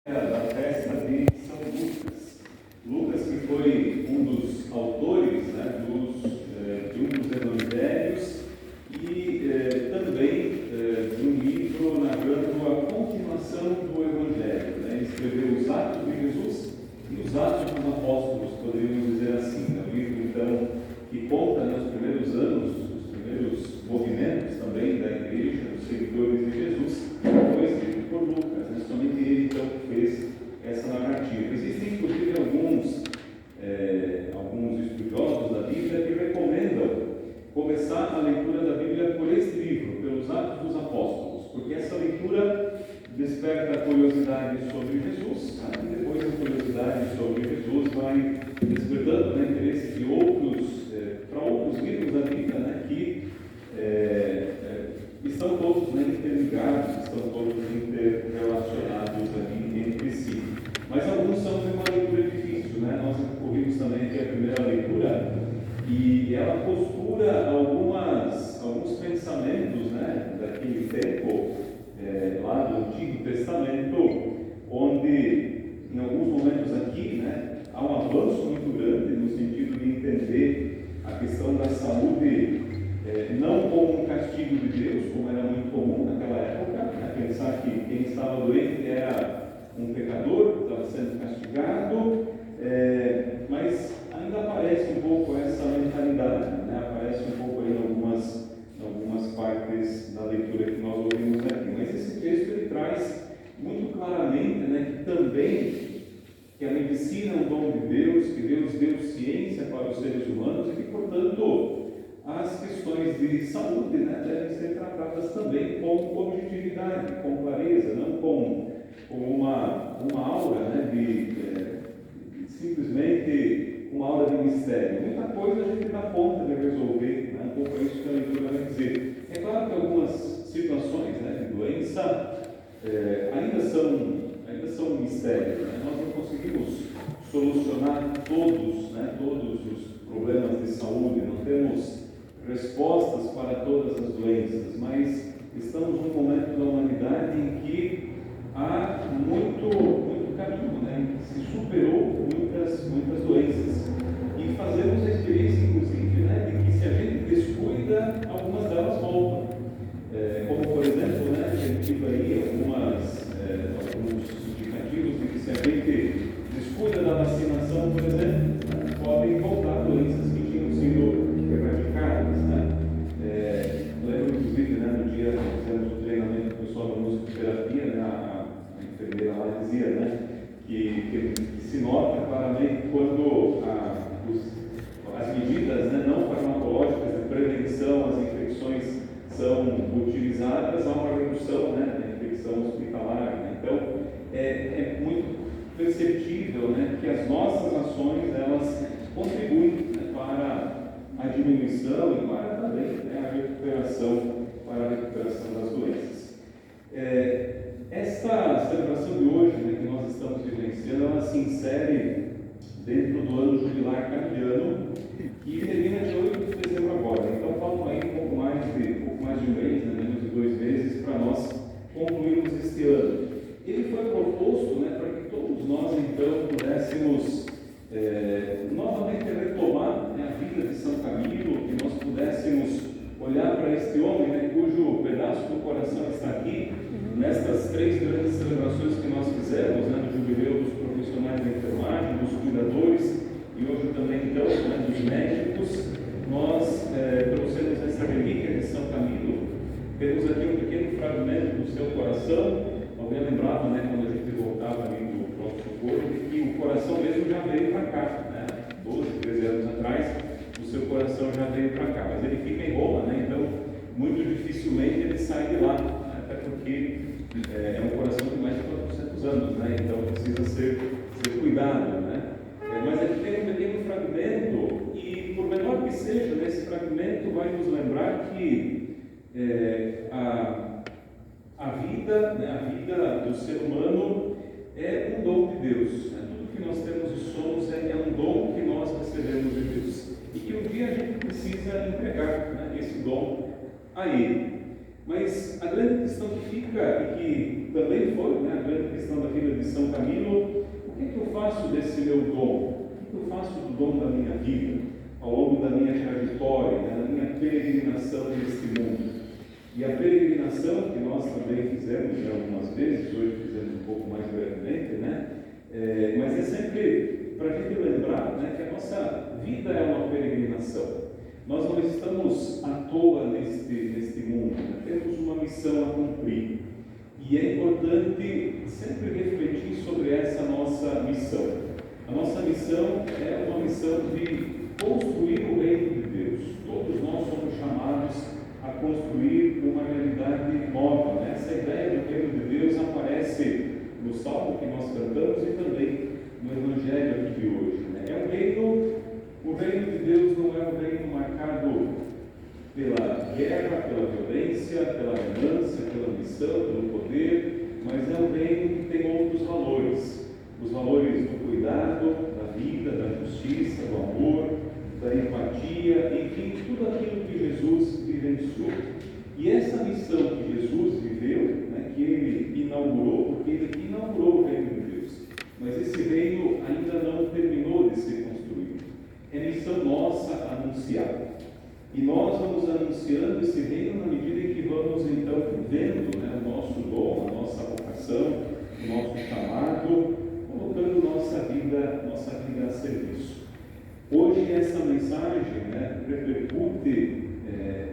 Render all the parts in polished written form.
Da festa de São Lucas. Lucas, que foi um dos autores, né, de um dos evangelhos e também de um livro narrando a continuação do evangelho. Né? Ele escreveu os Atos de Jesus e os Atos dos Apóstolos, poderíamos dizer assim. É um livro, então, que conta, né, os primeiros anos, os primeiros movimentos também da igreja, dos seguidores de Jesus. Foi escrito por Lucas, né? Somente ele então fez essa narrativa. Existem inclusive alguns estudiosos da Bíblia que recomendam começar a leitura da Bíblia por este livro, pelos Atos dos Apóstolos, porque essa leitura desperta a curiosidade sobre Jesus, e depois a curiosidade sobre Jesus vai despertando, né, interesse de para outros livros da Bíblia, né, que estão todos, né, interligados, estão todos interrelacionados ali entre si. Mas alguns são de uma leitura difícil, né? Nós ouvimos também aqui a primeira leitura e ela costura alguns pensamentos, né, daquele tempo, lá do Antigo Testamento, onde em alguns momentos aqui, né, há um avanço muito grande no sentido de entender a questão da saúde não como um castigo de Deus, como era muito comum naquela época, né? Pensar que quem estava doente era um pecador, estava sendo castigado, mas ainda aparece um pouco essa mentalidade, né? Aparece um pouco aí em algumas partes da leitura que nós ouvimos aqui. Mas esse texto ele traz muito claramente, né, que também que a medicina é um dom de Deus, que Deus deu ciência para os seres humanos e que, portanto, as questões de saúde, né, devem ser tratadas também com objetividade, com clareza, não com uma aura, né, simplesmente uma aura de mistério. Muita coisa a gente dá conta de resolver, né, um pouco isso que a leitura vai dizer. É claro que algumas situações, né, de doença ainda são mistérios, né? Nós não conseguimos solucionar todos os problemas de saúde, não temos respostas para todas as doenças, mas estamos num momento da humanidade em que há muito caminho, né? Se superou muitas doenças e fazemos a experiência, inclusive, né, de que se a gente descuida, algumas delas voltam. Como, por exemplo, né, a gente tive aí alguns indicativos de que se a gente descuida da vacinação, por exemplo, né, podem voltar doenças que tinham sido erradicadas. Né? Lembro, inclusive, né, no dia que fizemos o treinamento do pessoal da musicoterapia, né, a enfermeira lá dizia, né, que se nota claramente quando as medidas, né, não farmacológicas de prevenção às infecções são utilizadas, há uma redução, né, da infecção hospitalar. Né? Então, é muito perceptível, né, que as nossas ações elas contribuem, né, para a diminuição e para também, né, a recuperação das doenças. Esta celebração de hoje, né, que nós estamos vivenciando, ela se insere dentro do ano jubilar cardiano, que termina de 8 de dezembro agora. Então, faltam aí um pouco mais de um mês, né, menos de 2 meses, para nós concluirmos este ano. Ele foi proposto, né, para que todos nós, então, pudéssemos novamente retomar, né, a vida de São Camilo, que nós pudéssemos olhar para este homem, né, cujo pedaço do coração está aqui, nestas 3 grandes celebrações que nós fizemos, né, no jubileu dos profissionais da enfermagem, dos cuidadores e hoje também, então, né, dos médicos. Nós trouxemos essa relíquia de São Camilo. Temos aqui um pequeno fragmento do seu coração. Alguém lembrava, né, quando a gente voltava ali do pronto-socorro, que o coração mesmo já veio para cá, né? 12, 13 anos atrás, o seu coração já veio para cá, mas ele fica em Roma, né? Então, muito dificilmente ele sai de lá, né? Até porque é um coração de mais de 400 anos, né? Então, precisa ser cuidado, né? Mas aqui tem um pequeno fragmento, e por menor que seja, nesse fragmento vai nos lembrar que a vida, né, a vida do ser humano é um dom de Deus. Né? Tudo que nós temos e somos é um dom que nós recebemos de Deus. E que um dia a gente precisa entregar, né, esse dom a Ele. Mas a grande questão que fica, e que também foi, né, a grande questão da vida de São Camilo: o que é que eu faço desse meu dom? O que eu faço do dom da minha vida, ao longo da minha trajetória, da minha peregrinação neste mundo? E a peregrinação, que nós também fizemos já algumas vezes, hoje fizemos um pouco mais brevemente, né? Mas é sempre para a gente lembrar, né, que a nossa vida é uma peregrinação. Nós não estamos à toa neste mundo, né? Temos uma missão a cumprir. E é importante sempre refletir sobre essa nossa missão. A nossa missão é uma missão de construir o reino de Deus. Todos nós somos chamados a construir uma realidade nova, né? Essa ideia do reino de Deus aparece no salmo que nós cantamos e também no Evangelho aqui de hoje, né? O reino de Deus não é um reino marcado pela guerra, pela violência, pela ganância, pela ambição, pelo poder, mas é um reino que tem outros valores. Os valores do cuidado, da vida, da justiça, do amor, da empatia, enfim, tudo aquilo que Jesus vivenciou. E essa missão que Jesus viveu, né, que ele inaugurou, porque ele inaugurou o reino de Deus, mas esse reino ainda não terminou de ser construído. É missão nossa anunciar. E nós vamos anunciando esse reino na medida em que vamos então vivendo, né, o nosso dom, a nossa vocação, o nosso chamado, colocando nossa vida a serviço. Hoje essa mensagem, né, repercute,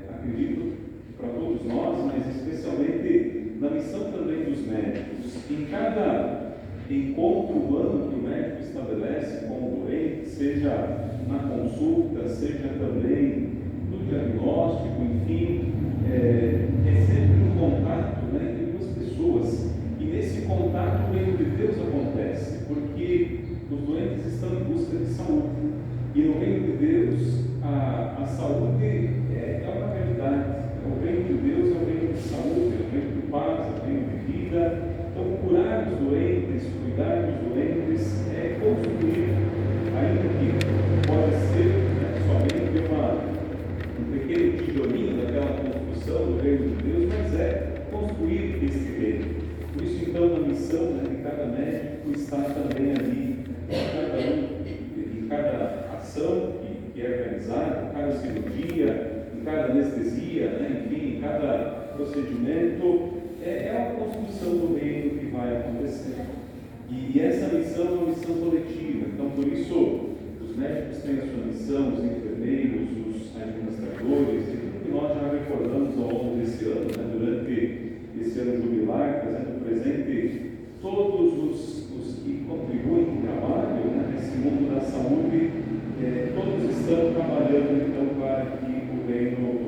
acredito, para todos nós, mas especialmente na missão também dos médicos. Em cada encontro humano que o médico estabelece com o doente, seja na consulta, seja também no diagnóstico, enfim, é sempre um contato, né, entre duas pessoas. E nesse contato o reino de Deus acontece, porque os doentes estão em busca de saúde. E no reino de Deus, a saúde é uma realidade. O reino de Deus é o reino de saúde, é o reino de paz, é o reino de vida. Então, curar os doentes, cuidar dos doentes, é construir, ainda que pode ser, né, somente um pequeno tijolinho daquela construção do reino de Deus, mas é construir esse reino. Por isso, então, a missão, né, de cada médico está também ali, em cada ação que é realizada, em cada cirurgia, em cada anestesia, né, enfim, em cada procedimento, é uma construção do reino que vai acontecer. E essa missão é uma missão coletiva. Então, por isso, os médicos têm a sua missão, os enfermeiros, os administradores, e tudo que nós já recordamos ao longo desse ano, né, durante esse ano jubilar, trazendo presente todos os que contribuem com o trabalho, né, nesse mundo da saúde, todos estão trabalhando então para que o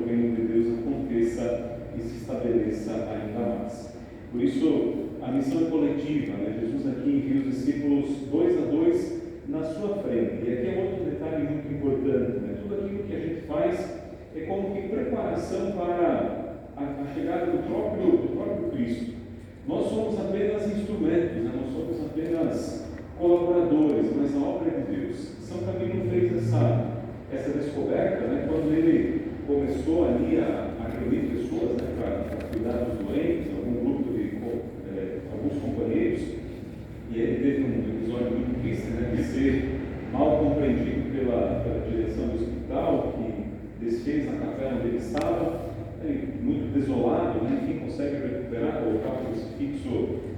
reino de Deus aconteça e se estabeleça ainda mais. Por isso, a missão é coletiva, né? Jesus aqui envia os discípulos 2 a 2 na sua frente. E aqui é outro detalhe muito importante, né? Tudo aquilo que a gente faz é como que preparação para a chegada do próprio Cristo. Nós somos apenas instrumentos, né? Nós somos apenas colaboradores, mas a obra é de Deus. São Camilo fez essa descoberta, né, quando ele começou ali a reunir pessoas, né, para cuidar dos doentes, alguns companheiros, e ele teve um episódio muito triste, né, de ser mal compreendido pela direção do hospital, que desfez a capela onde ele estava, muito desolado, né, enfim, consegue recuperar, colocar o crucifixo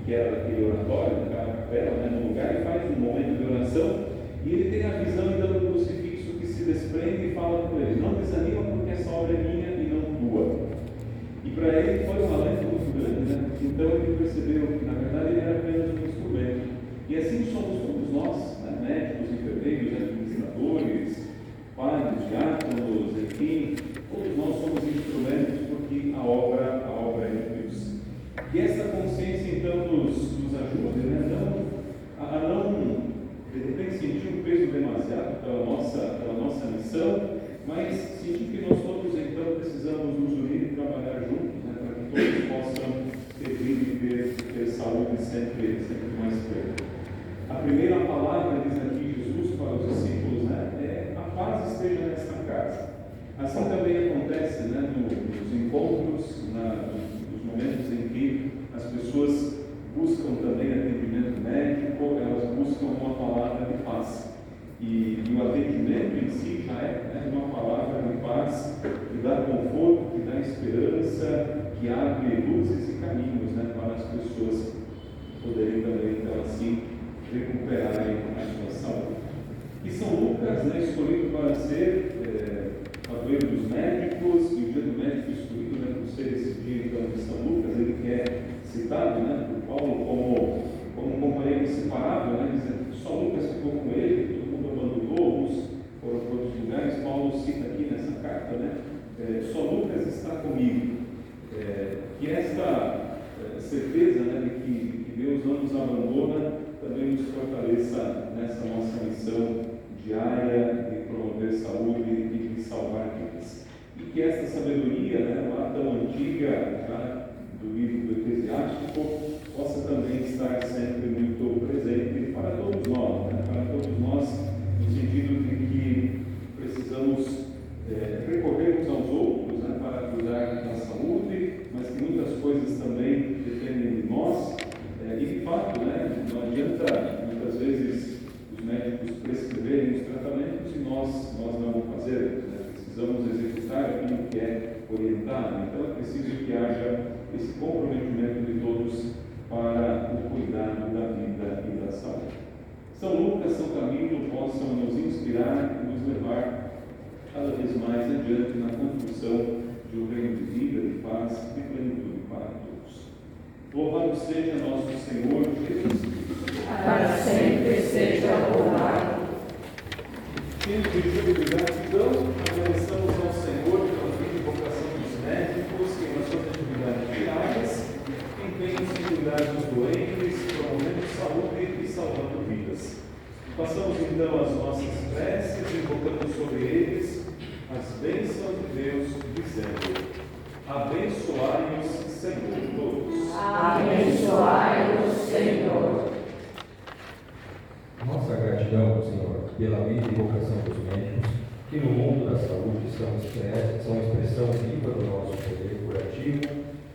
que era daquele oratório, daquela capela, né, no lugar, e faz um momento de oração, e ele tem a visão então do crucifixo que se desprende e fala com ele: não desanima, porque essa obra é minha e não tua. E para ele foi um alento muito grande, né? Então ele percebeu que na verdade ele era apenas um instrumento. E assim somos todos nós, né? Médicos, enfermeiros, administradores, padres, diáconos, enfim, todos nós somos instrumentos, porque a obra é de Deus. E essa consciência então nos ajuda, né, a não, de repente, sentir um peso demasiado pela nossa missão, mas sentir que nós todos então precisamos nos unir e trabalhar juntos, né, para que todos possam ter vida e ter saúde sempre mais perto. A primeira palavra, diz aqui Jesus para os discípulos, né, é: a paz esteja nesta casa. Assim também acontece, né, nos encontros, arrependimento em si já é, né, uma palavra de paz, que dá conforto, que dá esperança, que abre luzes e caminhos, né, para as pessoas poderem também, então, assim, recuperarem a sua saúde. E São Lucas, né, escolhido para ser padroeiro dos médicos, e o dia do médico escolhido, né, por ser esse dia, então, de São Lucas, ele que é citado, né, por Paulo como um companheiro inseparável, né, dizendo que só Lucas ficou com ele, todo mundo abandonou, uns foram para outros lugares. Paulo cita aqui nessa carta, né, só Lucas está comigo. Que esta certeza, né, de que Deus não nos abandona, também nos fortaleça nessa nossa missão diária de promover saúde e de salvar vidas. E que esta sabedoria, né, lá tão antiga, já do livro do Eclesiástico, possa também estar sempre muito presente para todos nós, né, para todos nós, no sentido de que precisamos recorrermos aos outros, né, para cuidar da saúde, mas que muitas coisas também dependem de nós. E de fato, né, não adianta muitas vezes os médicos prescreverem os tratamentos e nós não fazermos, né? Precisamos executar aquilo que é orientado. Então é preciso que haja esse comprometimento de todos para o cuidado da vida e da saúde. São Lucas, São Camilo possam nos inspirar e nos levar cada vez mais adiante na construção de um reino de vida, de paz e de plenitude para todos. Louvado seja nosso Senhor Jesus Cristo. Para sempre seja louvado. Cheios de júbilo e gratidão, agradecemos ao Senhor pela vida e vocação dos médicos que nas suas atividades diárias empenham-se em cuidar dos doentes, promovendo saúde e salvando vidas. Passamos então as nossas preces, invocando sobre eles as bênçãos de Deus, dizendo: abençoai-os, Senhor, todos. Abençoai-os, Senhor. Nossa gratidão, Senhor, pela vida e vocação dos médicos, que no mundo da saúde são expressão viva do nosso poder curativo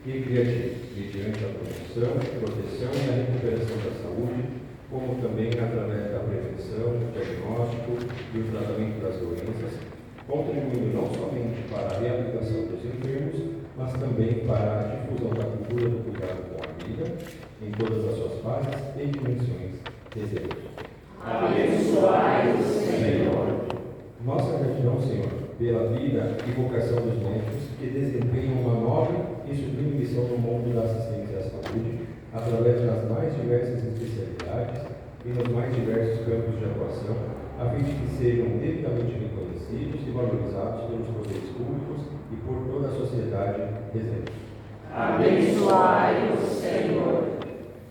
e criativo, mediante a promoção, proteção e a recuperação da saúde, como também através da prevenção, diagnóstico e o tratamento das doenças, contribuindo não somente para a reabilitação dos enfermos, mas também para a difusão da cultura do cuidado com a vida, em todas as suas fases e dimensões de Deus. Abençoai-os, Senhor. Nossa gratidão, Senhor, pela vida e vocação dos médicos que desempenham uma nobre e sublime missão no mundo da assistência à saúde, através das mais diversas especialidades e nos mais diversos campos de atuação, a fim de que sejam devidamente reconhecidos e valorizados pelos poderes públicos e por toda a sociedade presente. Abençoai-os, Senhor.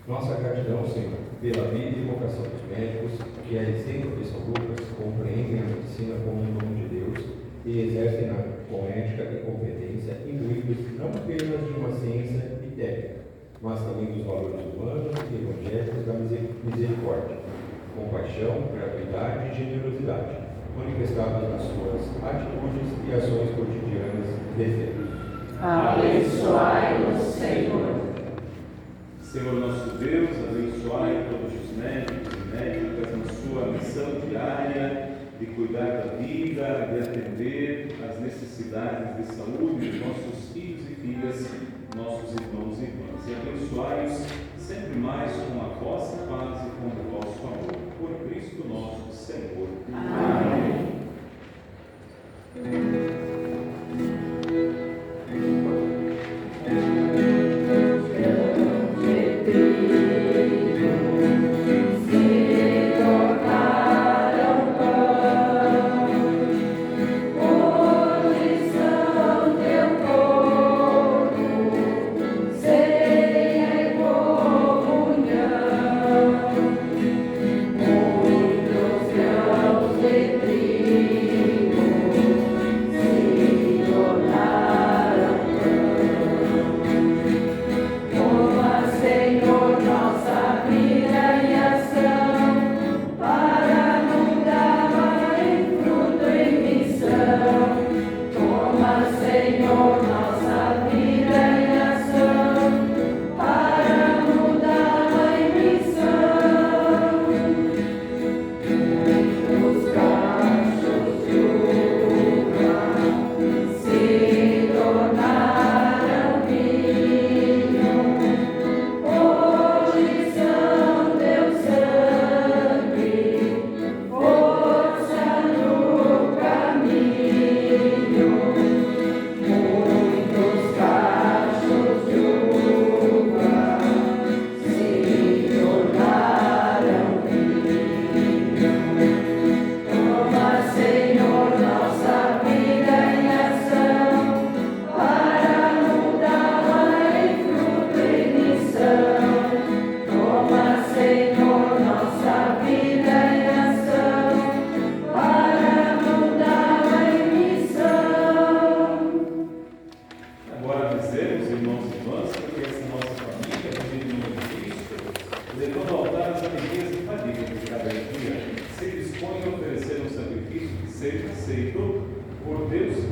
Nossa gratidão, Senhor, pela vida e vocação dos médicos, que, a exemplo de São Lucas, compreendem a medicina como um dom de Deus e exercem-na com ética e competência, imbuídos não apenas de uma ciência e técnica, mas também dos valores humanos e evangélicos da misericórdia, compaixão, gratuidade e generosidade, manifestados nas suas atitudes e ações cotidianas de Deus. Abençoai-os, Senhor. Senhor nosso Deus, abençoai todos os médicos e médicas na sua missão diária de cuidar da vida, de atender às necessidades de saúde dos nossos filhos e filhas, nossos irmãos e irmãs. E abençoai-os sempre mais com a vossa paz e com o vosso amor. Por Cristo nosso Senhor. Amém.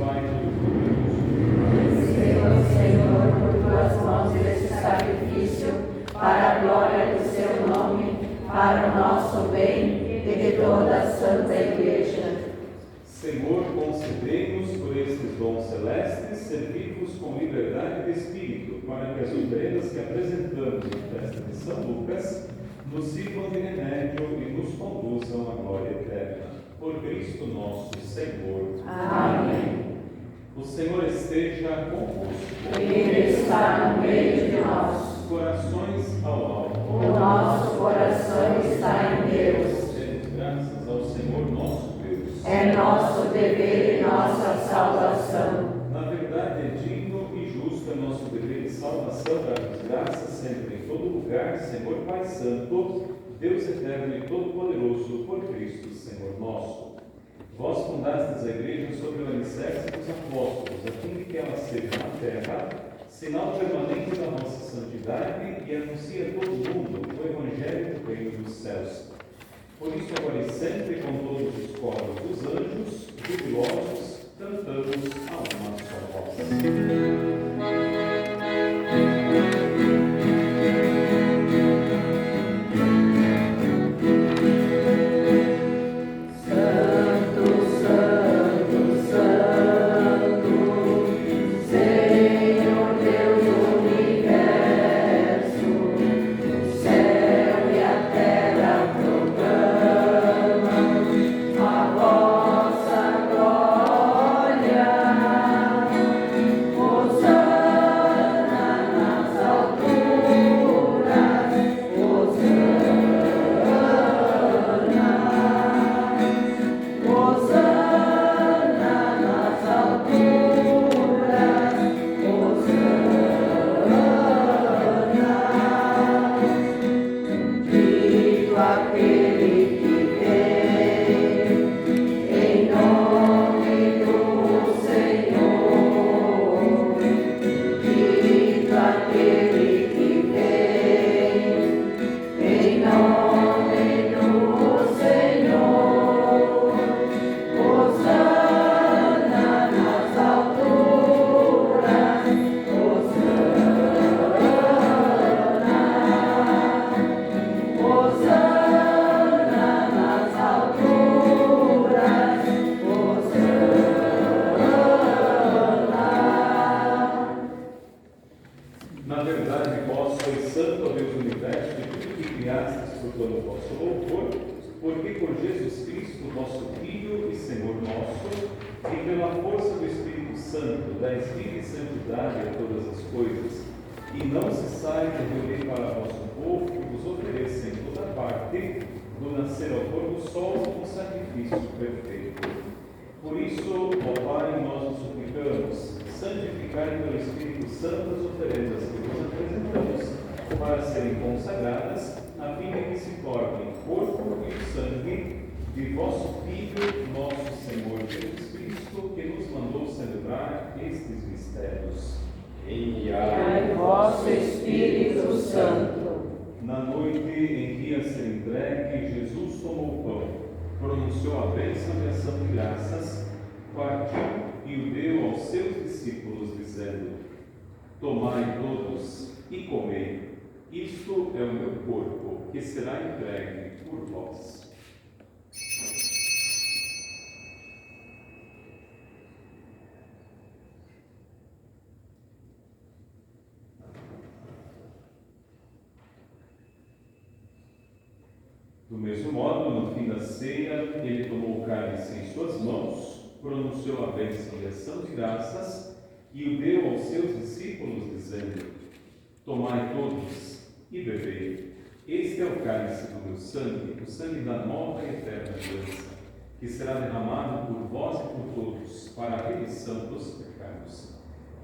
Pai Todo-Poderoso, receba, Senhor, por tuas mãos esse sacrifício, para a glória do seu nome, para o nosso bem e de toda a Santa Igreja. Senhor, concedei-nos por estes dons celestes, servi-vos com liberdade de espírito, para que as oferendas que apresentamos na festa de São Lucas nos sirvam de remédio e nos conduzam à glória eterna. Por Cristo nosso Senhor. Amém. O Senhor esteja convosco. Ele está no meio de nós. Corações ao alto. O nosso coração está em Deus. Demos graças ao Senhor nosso Deus. É nosso dever e nossa salvação. Na verdade, é digno e justo é nosso dever e salvação dar-vos graças sempre em todo lugar, Senhor Pai Santo, Deus eterno e todo-poderoso, por Cristo, Senhor nosso. Vós fundastes a Igreja sobre o alicerce dos apóstolos, a fim de que ela seja na terra sinal permanente da nossa santidade e anuncie a todo mundo o Evangelho do Reino dos Céus. Por isso, agora e sempre, com todos os coros dos anjos, jubilosos, cantamos a uma só voz. Na verdade, vós sois santo, ó Deus do universo, e tudo que criastes por todo o vosso louvor, porque por Jesus Cristo, vosso Filho e Senhor nosso, e pela força do Espírito Santo, dais vida e santidade a todas as coisas, e não cessai de reunir para vosso povo que vos ofereça em toda parte, do nascer ao pôr do sol, um sacrifício perfeito. Por isso, ó Pai, nós vos suplicamos, santificai pelo Espírito Santo as oferendas que vos apresentamos, para serem consagradas, a fim de que se tornem corpo e sangue de vosso Filho, nosso Senhor Jesus Cristo, que nos mandou celebrar estes mistérios. Enviai vosso Espírito Santo. Na noite em que ia ser entregue, Jesus tomou o pão, pronunciou a bênção de ação de graças, partiu e o deu aos seus discípulos, dizendo: Tomai todos e comei, isto é o meu corpo, que será entregue por vós. Do mesmo modo, no fim da ceia, ele tomou o cálice em suas mãos, pronunciou a bênção de ação de graças e o deu aos seus discípulos, dizendo: Tomai todos e bebei. Este é o cálice do meu sangue, o sangue da nova e eterna aliança, que será derramado por vós e por todos, para a remissão dos pecados.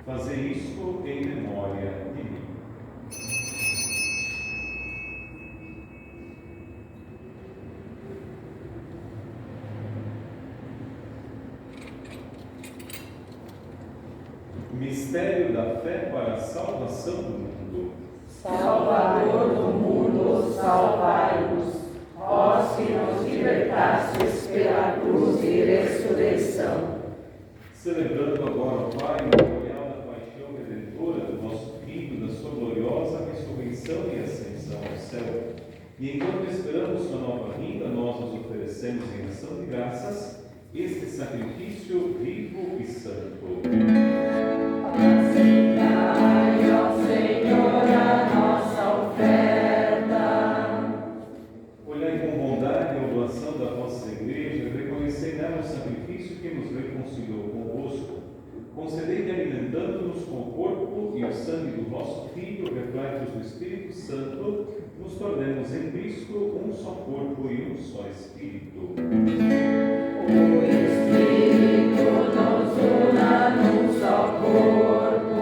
Fazei isto em memória de mim. Mistério da fé para a salvação do mundo. Salvador do mundo, salvai-nos, vós que nos libertastes pela cruz e ressurreição. Celebrando agora, Pai, o memorial da paixão redentora do nosso Filho, da sua gloriosa ressurreição e ascensão ao céu. E enquanto esperamos sua nova vinda, nós nos oferecemos em ação de graças este sacrifício vivo e santo. Aceitai, ó Senhor, a nossa oferta. Olhai com bondade a oblação da vossa Igreja, reconhecei nela o sacrifício que nos reconciliou convosco. Concedei que, alimentando-nos com o corpo e o sangue do vosso Filho, refletos do Espírito Santo, nos tornemos em Cristo um só corpo e um só Espírito. O Espírito nos una num só corpo.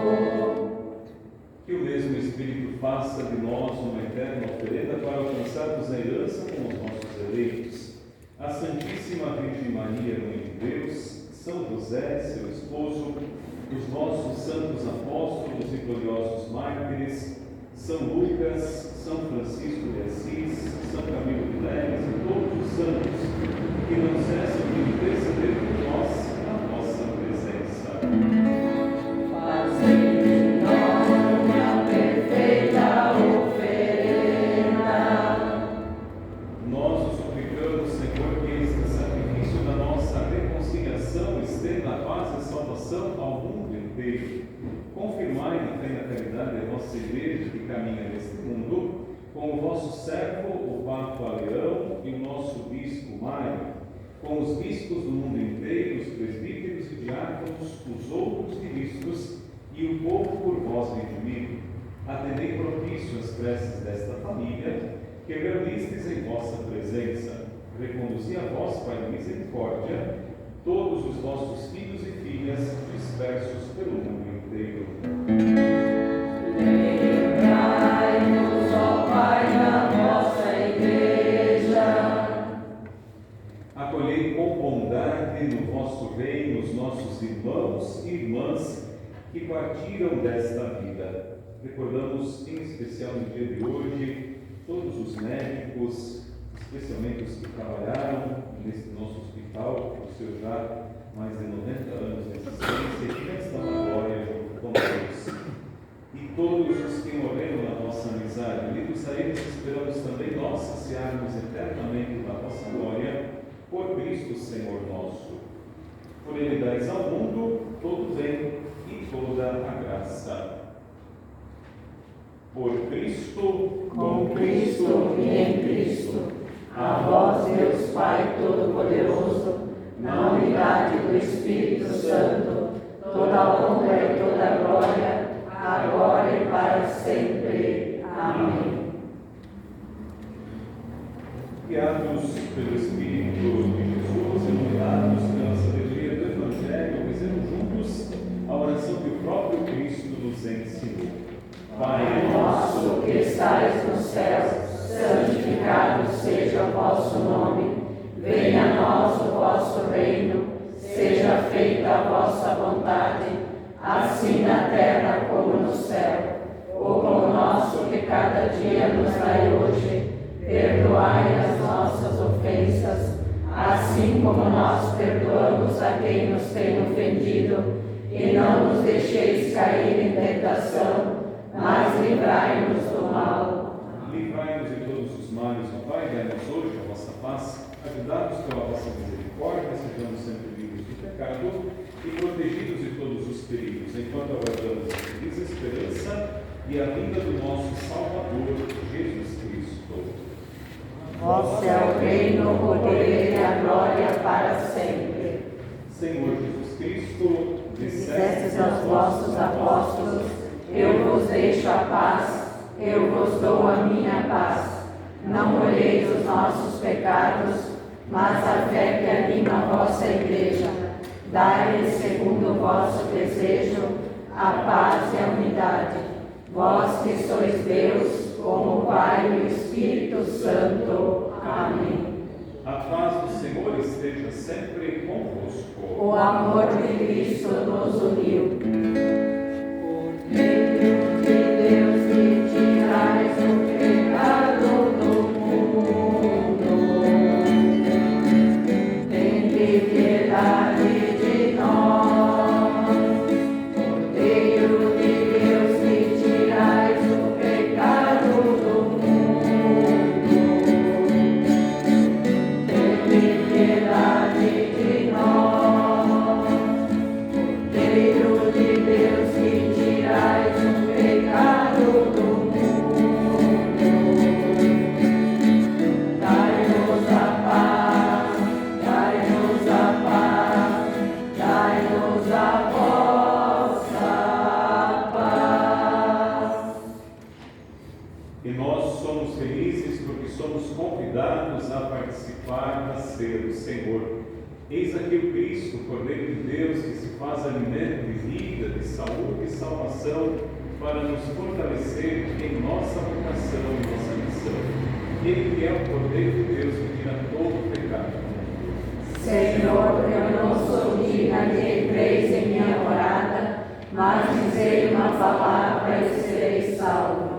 Que o mesmo Espírito faça de nós uma eterna oferenda para alcançarmos a herança com os nossos eleitos. A Santíssima Virgem Maria, Mãe de Deus, São José, seu esposo, os nossos santos apóstolos e gloriosos mártires, São Lucas, São Francisco de Assis, São Camilo de Leves e todos os santos que não cessam de interceder por nós na vossa presença. Fazei de nós uma perfeita oferenda. Nós o suplicamos, Senhor, que este sacrifício da nossa reconciliação estenda a paz e salvação ao mundo inteiro. Confirmai na fé e na caridade a vossa Igreja que caminha neste mundo, com o vosso servo, o Papa Leão, e o nosso Bispo Mário, com os bispos do mundo inteiro, os presbíteros e diáconos, os outros ministros e o povo por vós redimido. Atendei propício as preces desta família, que realistes em vossa presença. Reconduzi a vós, Pai de misericórdia, todos os vossos filhos e filhas dispersos pelo mundo inteiro. Lembrai-nos, ó Pai, da vossa Igreja. Acolhei com bondade no vosso reino os nossos irmãos e irmãs que partiram desta vida. Recordamos em especial no dia de hoje todos os médicos, especialmente os que trabalharam neste nosso hospital, por seus já mais de 90 anos de existência, e que já estão na glória junto com Deus. E todos os que morreram na nossa amizade, unidos a eles, esperamos também nós saciarmos eternamente da vossa glória, por Cristo Senhor nosso. Por Ele dais ao mundo todo o bem e toda a graça. Por Cristo, Com Cristo e em Cristo, a vós, Deus Pai Todo-Poderoso, na unidade do Espírito Santo, toda a honra e toda a glória, agora e para sempre. Amém. guiados pelo Espírito de Jesus, iluminados pela sabedoria do Evangelho, rezemos juntos a oração que o próprio Cristo nos ensinou. Pai nosso que estais nos céus, santificado seja o vosso nome. Venha a nós o vosso reino. Seja feita a vossa vontade, assim na terra como no céu. O pão nosso que cada dia nos dai hoje. Perdoai as nossas ofensas, assim como nós perdoamos a quem nos tem ofendido. E não nos deixeis cair em tentação, mas livrai-nos do mal. Livrai-nos de todos os males, ó Pai, dai-nos hoje a vossa paz, ajudai-nos pela vossa misericórdia, sejamos sempre livres do pecado e protegidos de todos os perigos, enquanto aguardamos a feliz esperança e a vinda do nosso Salvador, Jesus Cristo. Vosso é o reino, o poder e a glória para sempre. Senhor Jesus Cristo, Dissestes aos vossos apóstolos: eu vos deixo a paz, eu vos dou a minha paz. Não olheis os nossos pecados, mas a fé que anima a vossa Igreja. Dai-lhes, segundo o vosso desejo, a paz e a unidade. Vós que sois Deus, com o Pai e o Espírito Santo. Amém. a paz do Senhor esteja sempre convosco. O amor de Cristo nos uniu. Cordeiro de Deus, que tirais o pecado do mundo, tende piedade de nós. convidados a participar da ceia do Senhor. Eis aqui o Cristo, o Cordeiro de Deus, que se faz alimento de vida, de saúde e salvação, para nos fortalecer em nossa vocação e nossa missão. Ele que é o Cordeiro de Deus que tira todo o pecado. Senhor, eu não sou digna de entreis em minha morada, mas dizei uma palavra e serei salvo.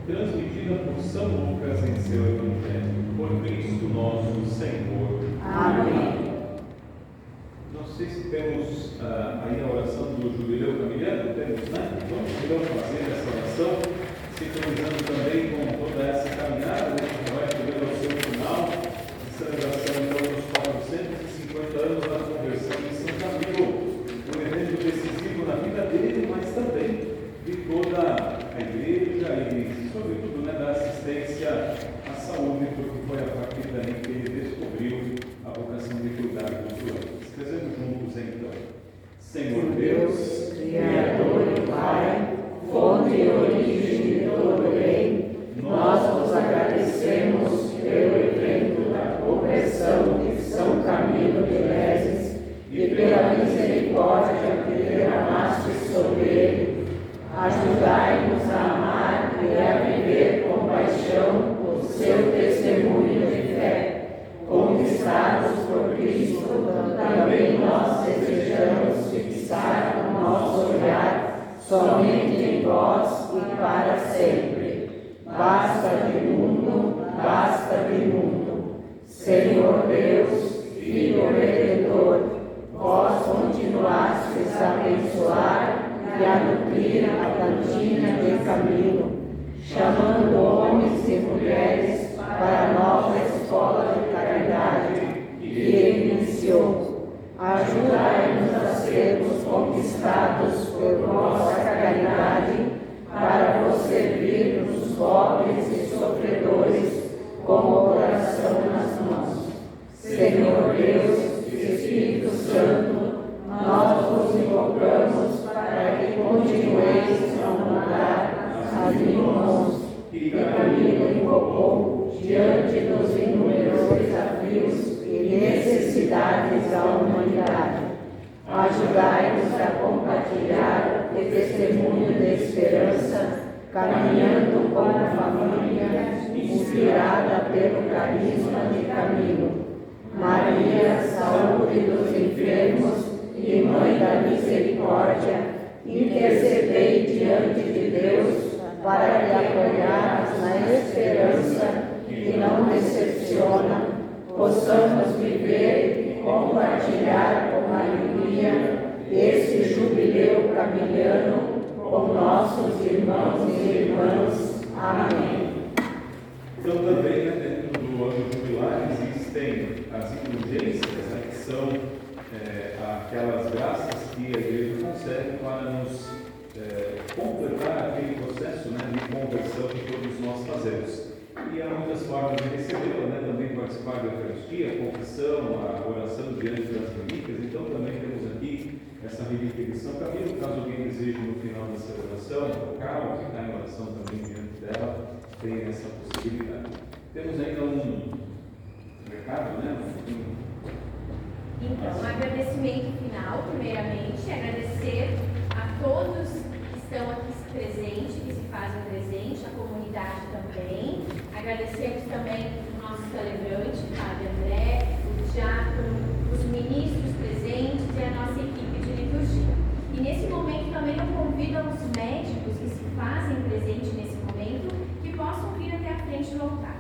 transmitida por São Lucas em seu Evangelho. Por Cristo nosso Senhor. Amém. Não sei se temos aí a oração do jubileu familiar. Temos, né? Vamos então fazer essa oração. sintonizando também com toda essa caminhada, né, que vai chegando ao seu final, de celebração então dos 450 anos da conversão de São Camilo, um evento decisivo na vida dele, mas também de toda a igreja e, sobretudo, né, da assistência à saúde, porque foi a partir daí que ele descobriu a vocação de cuidar dos doentes. Rezemos juntos então. Senhor Deus, Criador e Pai, fonte e origem de todo bem, nós vos agradecemos pelo evento da conversão de São Camilo de Leses e pela misericórdia que derramaste sobre ele. Ajudai-nos a amar e a viver com paixão o seu testemunho de fé. Conquistados por Cristo, também nós desejamos fixar o nosso olhar somente em vós e para sempre. Basta de mundo, basta de mundo. Senhor Deus, Filho Redentor, vós continuastes a abençoar e a nutrir a cantina de Camilo, chamando homens e mulheres para a nova escola de caridade que ele iniciou. Ajudai-nos a sermos conquistados por vossa caridade para vos servir nos pobres e sofredores com o coração nas mãos. Senhor Deus, Espírito Santo, nós vos invocamos para que continueis a mandar as irmãos que Camilo invocou diante dos inúmeros desafios e necessidades da humanidade. Ajudai-nos a compartilhar o testemunho de esperança, caminhando com a família inspirada pelo carisma de Camilo. Maria, saúde dos enfermos e Mãe da Misericórdia, intercedei diante de Deus para que, apoiados na esperança que não decepciona, possamos viver e compartilhar com alegria esse jubileu camiliano com nossos irmãos e irmãs. Amém. Então também, né, dentro do ano jubilar existem as indulgências, né, que são aquelas graças que a igreja concede para nos completar aquele processo, né, de conversão que todos nós fazemos. E há muitas formas de recebê-la, né, também participar da Eucaristia, a confissão, a oração diante das relíquias. Então também temos aqui essa relíquia de São Camilo, caso alguém deseje no final da celebração, tocar ou ficar em oração também diante dela, tem essa possibilidade. Temos ainda um recado, né? Então, um agradecimento final, primeiramente, agradecer a todos que estão aqui presentes, que se fazem presente, a comunidade também. Agradecemos também o nosso celebrante, o Padre André, o diácono, os ministros presentes e a nossa equipe de liturgia. E nesse momento também eu convido aos médicos que se fazem presente nesse momento, que possam vir até a frente do altar.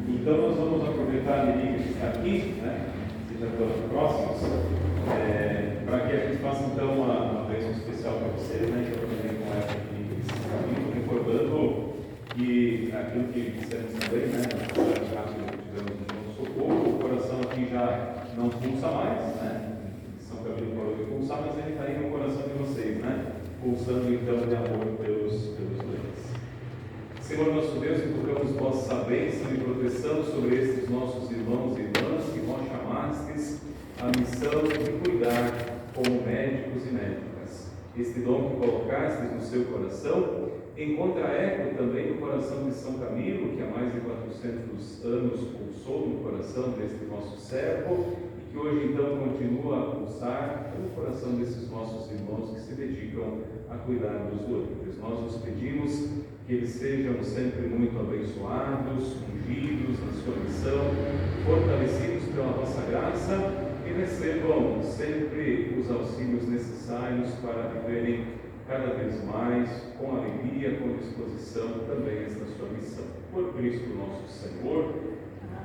Então nós vamos aproveitar a relíquia que está aqui, né, que já estão próximos, para que a gente faça então uma bênção especial para vocês, né, então também com essa relíquia de São Camilo, recordando que aquilo que dissemos também, né, na rápida que tivemos no socorro, o coração aqui já não pulsa mais, né, São Camilo parou de pulsar, mas ele está aí no coração de vocês, né, pulsando então de amor pelos doentes. Senhor nosso Deus, invocamos vossa bênção e proteção sobre estes nossos irmãos e irmãs que vós chamastes a missão de cuidar como médicos e médicas. Este dom que colocastes no seu coração encontra eco também no coração de São Camilo, que há mais de 400 anos pulsou no coração deste nosso servo e que hoje então continua a pulsar no coração desses nossos irmãos que se dedicam a cuidar dos doentes. Nós os pedimos que eles sejam sempre muito abençoados, ungidos na sua missão, fortalecidos pela vossa graça e recebam sempre os auxílios necessários para viverem cada vez mais, com alegria, com disposição, também esta sua missão. Por Cristo nosso Senhor.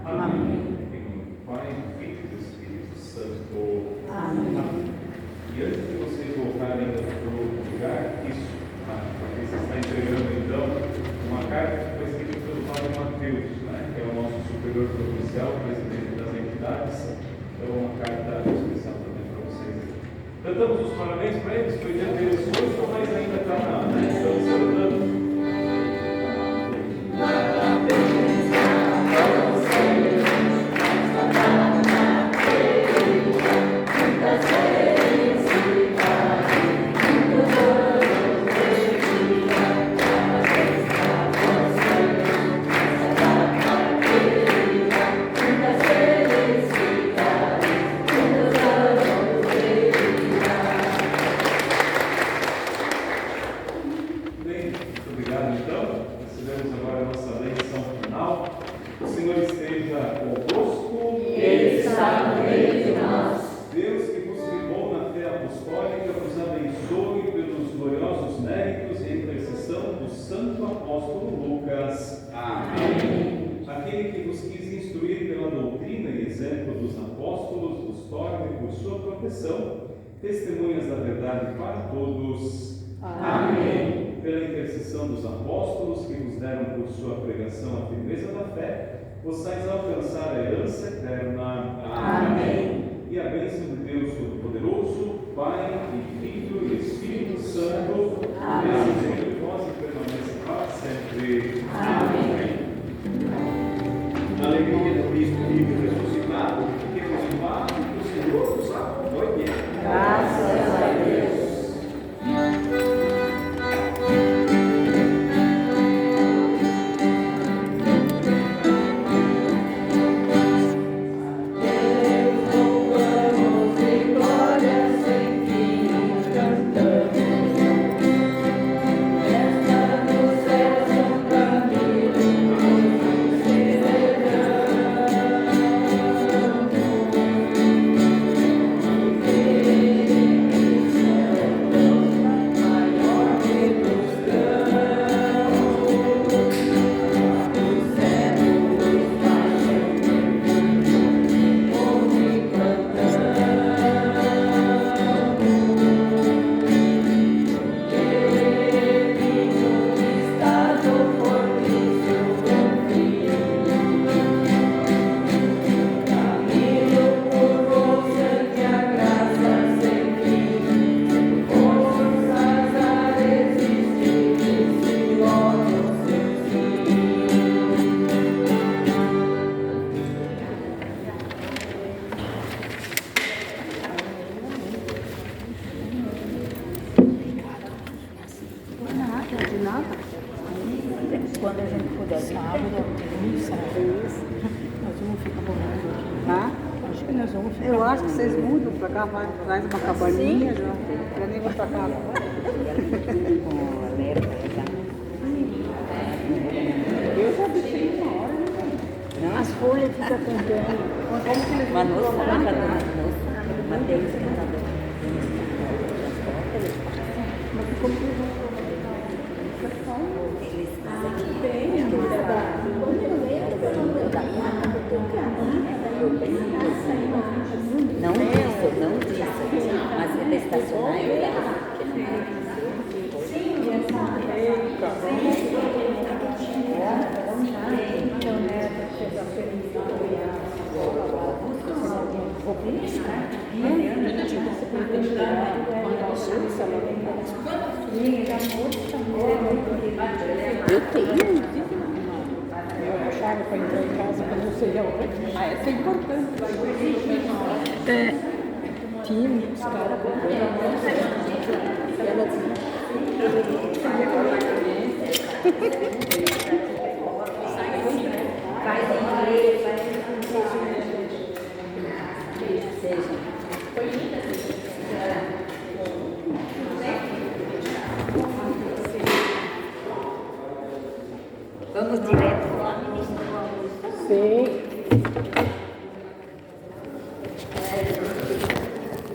Amém. Em nome do Pai, do Filho e do Espírito Santo. Amém. E antes de vocês voltarem para o lugar, isso, aqui você está entregando então uma carta que foi escrita pelo Padre Mateus, que é o nosso superior provincial, presidente das entidades. Então, uma carta especial também para vocês. Cantamos os parabéns para eles, foi dia deles hoje, mas ainda está na instância cantando. Testemunhas da verdade para todos. Amém. Pela intercessão dos apóstolos que nos deram por sua pregação a firmeza da fé, possais alcançar a herança eterna. Amém. E a bênção de Deus Todo-Poderoso, Pai e Filho e Espírito Santo, desça sobre vós e permaneça para sempre. Amém. Na alegria do Cristo vivo e ressuscitado, que nos faz o Senhor nos acompanhe. Graças a Deus. Quando a gente puder, sábado, nós vamos ficar morando aqui. Tá? Acho que nós vamos ficar. Eu acho que vocês mudam pra cá, traz uma cabaninha já. Já nem vou pra cá agora. Eu já deixei uma hora. As folhas ficam cantando. Mas nossa, Mateus cantando. Mas ficou muito. Não disse, mas ele estacionar e olhar. Eu tenho. Eu achava para entrar em casa quando você ia hoje. essa é importante. Tinha os caras ela Vamos direto lá. Sim.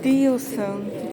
Deus santo.